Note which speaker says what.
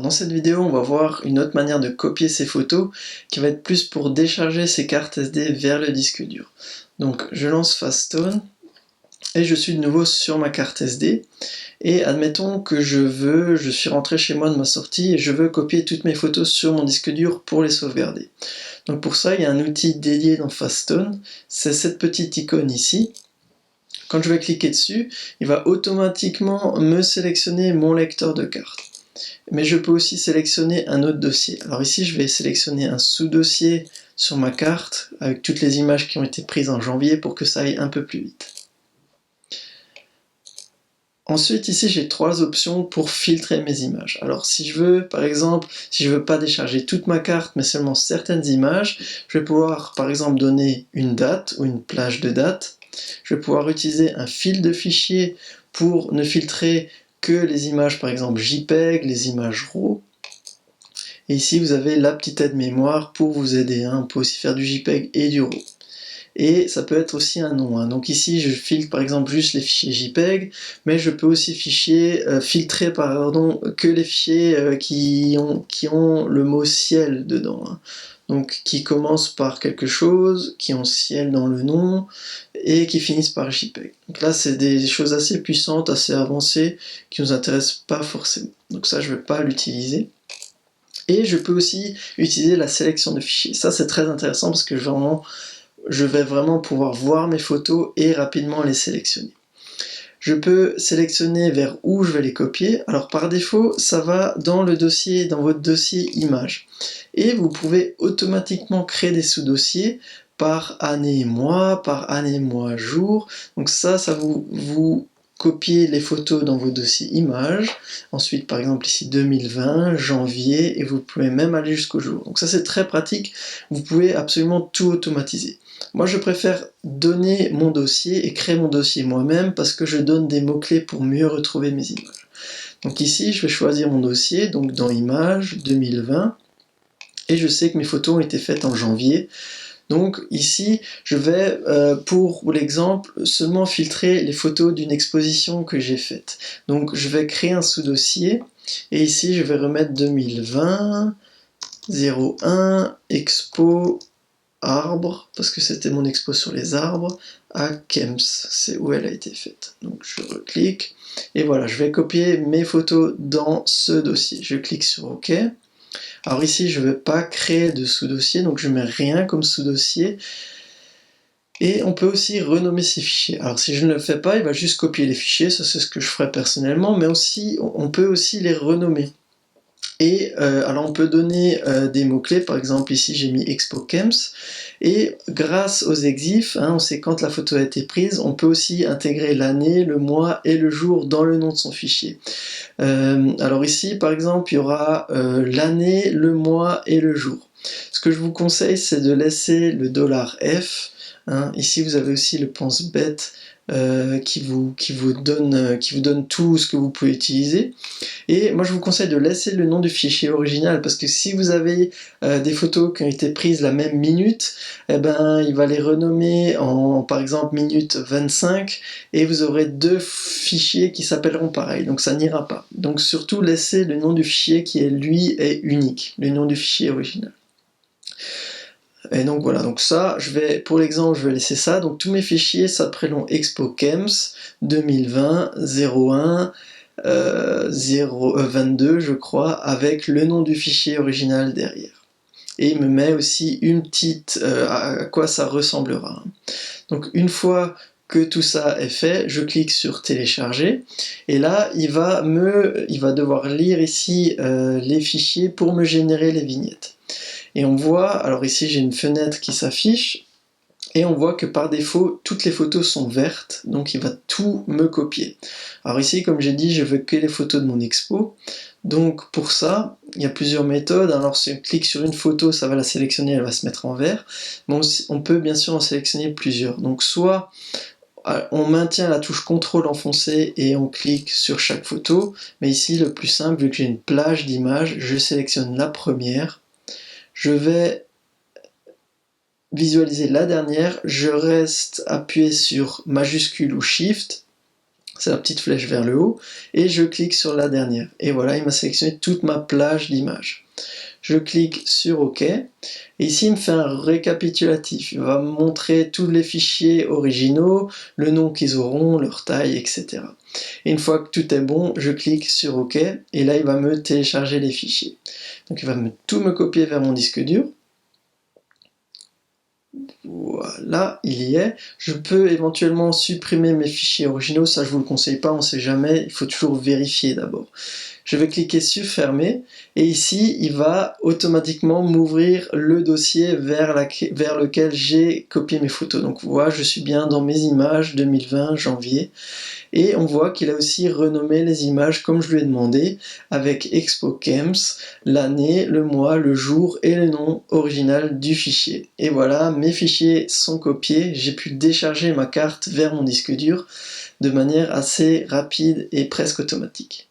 Speaker 1: dans cette vidéo, on va voir une autre manière de copier ces photos qui va être plus pour décharger ces cartes SD vers le disque dur. Donc je lance Fastone et je suis de nouveau sur ma carte SD. Et admettons que je suis rentré chez moi de ma sortie et je veux copier toutes mes photos sur mon disque dur pour les sauvegarder. Donc pour ça, il y a un outil dédié dans Fastone, c'est cette petite icône ici. Quand je vais cliquer dessus, il va automatiquement me sélectionner mon lecteur de cartes. Mais je peux aussi sélectionner un autre dossier. Alors ici, je vais sélectionner un sous-dossier sur ma carte avec toutes les images qui ont été prises en janvier pour que ça aille un peu plus vite. Ensuite, ici, j'ai trois options pour filtrer mes images. Alors, si je veux, par exemple, si je veux pas décharger toute ma carte, mais seulement certaines images, je vais pouvoir, par exemple, donner une date ou une plage de date. Je vais pouvoir utiliser un fil de fichier pour ne filtrer que les images, par exemple, JPEG, les images RAW. Et ici, vous avez la petite aide mémoire pour vous aider. On peut aussi faire du JPEG et du RAW. Et ça peut être aussi un nom. Donc ici, je filtre par exemple juste les fichiers JPEG, mais je peux aussi filtrer que les fichiers qui ont le mot ciel dedans. Donc qui commencent par quelque chose, qui ont ciel dans le nom, et qui finissent par JPEG. Donc là, c'est des choses assez puissantes, assez avancées, qui nous intéressent pas forcément. Donc ça, je ne vais pas l'utiliser. Et je peux aussi utiliser la sélection de fichiers. Ça, c'est très intéressant parce que je vais vraiment pouvoir voir mes photos et rapidement les sélectionner. Je peux sélectionner vers où je vais les copier. Alors par défaut, ça va dans votre dossier images. Et vous pouvez automatiquement créer des sous-dossiers par année et mois, jour. Donc ça vous copiez les photos dans vos dossiers images. Ensuite, par exemple ici 2020, janvier, et vous pouvez même aller jusqu'au jour. Donc ça c'est très pratique. Vous pouvez absolument tout automatiser. Moi, je préfère donner mon dossier et créer mon dossier moi-même parce que je donne des mots-clés pour mieux retrouver mes images. Donc ici, je vais choisir mon dossier, donc dans Images 2020, et je sais que mes photos ont été faites en janvier. Donc ici, je vais, pour l'exemple, seulement filtrer les photos d'une exposition que j'ai faite. Donc je vais créer un sous-dossier, et ici, je vais remettre 2020, 01, expo, arbre, parce que c'était mon expo sur les arbres, à Kems, c'est où elle a été faite. Donc je reclique, et voilà, je vais copier mes photos dans ce dossier. Je clique sur OK. Alors ici, je ne vais pas créer de sous-dossier, donc je ne mets rien comme sous-dossier. Et on peut aussi renommer ces fichiers. Alors si je ne le fais pas, il va juste copier les fichiers, ça c'est ce que je ferai personnellement, mais aussi on peut aussi les renommer. Et alors on peut donner des mots-clés, par exemple ici j'ai mis Expo Kems, et grâce aux exifs, on sait quand la photo a été prise, on peut aussi intégrer l'année, le mois et le jour dans le nom de son fichier. Alors ici par exemple il y aura l'année, le mois et le jour. Ce que je vous conseille c'est de laisser le $F, ici vous avez aussi le pense-bête qui vous donne tout ce que vous pouvez utiliser. Et moi je vous conseille de laisser le nom du fichier original parce que si vous avez des photos qui ont été prises la même minute, il va les renommer en par exemple minute 25 et vous aurez deux fichiers qui s'appelleront pareil, donc ça n'ira pas. Donc surtout laissez le nom du fichier qui est unique, le nom du fichier original. Et donc voilà, donc ça, pour l'exemple, je vais laisser ça. Donc tous mes fichiers s'appelleront Expo Kems 2020 01 22 je crois, avec le nom du fichier original derrière. Et il me met aussi une petite à quoi ça ressemblera. Donc une fois que tout ça est fait, je clique sur télécharger et là il va devoir lire ici les fichiers pour me générer les vignettes. Et on voit, alors ici j'ai une fenêtre qui s'affiche, et on voit que par défaut, toutes les photos sont vertes, donc il va tout me copier. Alors ici, comme j'ai dit, je veux que les photos de mon expo, donc pour ça, il y a plusieurs méthodes. Alors si on clique sur une photo, ça va la sélectionner, elle va se mettre en vert, mais on peut bien sûr en sélectionner plusieurs. Donc soit on maintient la touche CTRL enfoncée et on clique sur chaque photo, mais ici le plus simple, vu que j'ai une plage d'images, je sélectionne la première, je vais visualiser la dernière, je reste appuyé sur majuscule ou shift, c'est la petite flèche vers le haut, et je clique sur la dernière. Et voilà, il m'a sélectionné toute ma plage d'images. Je clique sur OK, et ici il me fait un récapitulatif. Il va me montrer tous les fichiers originaux, le nom qu'ils auront, leur taille, etc. Et une fois que tout est bon, je clique sur OK, et là il va me télécharger les fichiers. Donc il va tout me copier vers mon disque dur. Voilà, il y est. Je peux éventuellement supprimer mes fichiers originaux, ça je vous le conseille pas, on sait jamais, il faut toujours vérifier d'abord. Je vais cliquer sur fermer, et ici il va automatiquement m'ouvrir le dossier vers lequel j'ai copié mes photos. Donc voilà, je suis bien dans mes images 2020 janvier, et on voit qu'il a aussi renommé les images comme je lui ai demandé, avec ExpoChems, l'année, le mois, le jour et le nom original du fichier. Et voilà, mes fichiers sont copiés, j'ai pu décharger ma carte vers mon disque dur de manière assez rapide et presque automatique.